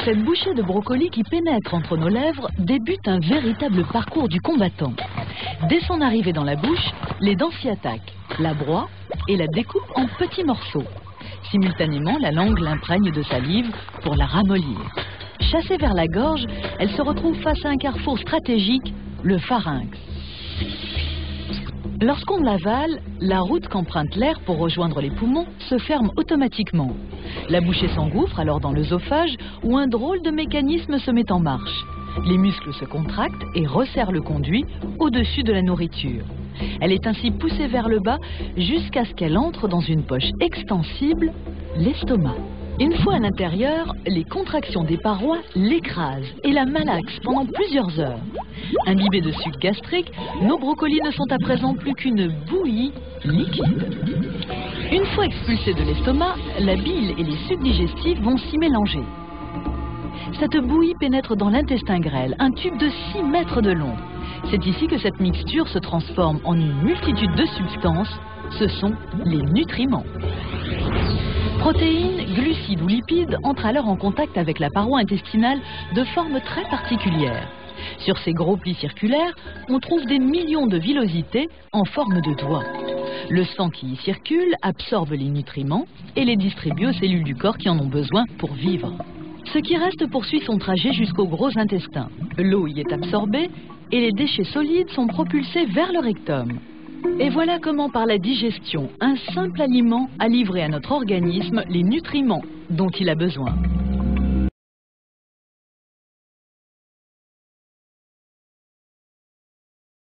Cette bouchée de brocoli qui pénètre entre nos lèvres débute un véritable parcours du combattant. Dès son arrivée dans la bouche, les dents s'y attaquent, la broient et la découpent en petits morceaux. Simultanément, la langue l'imprègne de salive pour la ramollir. Chassée vers la gorge, elle se retrouve face à un carrefour stratégique, le pharynx. Lorsqu'on l'avale, la route qu'emprunte l'air pour rejoindre les poumons se ferme automatiquement. La bouchée s'engouffre alors dans l'œsophage où un drôle de mécanisme se met en marche. Les muscles se contractent et resserrent le conduit au-dessus de la nourriture. Elle est ainsi poussée vers le bas jusqu'à ce qu'elle entre dans une poche extensible, l'estomac. Une fois à l'intérieur, les contractions des parois l'écrasent et la malaxent pendant plusieurs heures. Imbibés de suc gastrique, nos brocolis ne sont à présent plus qu'une bouillie liquide. Une fois expulsés de l'estomac, la bile et les sucs digestifs vont s'y mélanger. Cette bouillie pénètre dans l'intestin grêle, un tube de 6 mètres de long. C'est ici que cette mixture se transforme en une multitude de substances. Ce sont les nutriments. Protéines, glucides ou lipides entrent alors en contact avec la paroi intestinale de forme très particulière. Sur ces gros plis circulaires, on trouve des millions de villosités en forme de doigts. Le sang qui y circule absorbe les nutriments et les distribue aux cellules du corps qui en ont besoin pour vivre. Ce qui reste poursuit son trajet jusqu'au gros intestin. L'eau y est absorbée et les déchets solides sont propulsés vers le rectum. Et voilà comment par la digestion, un simple aliment a livré à notre organisme les nutriments dont il a besoin.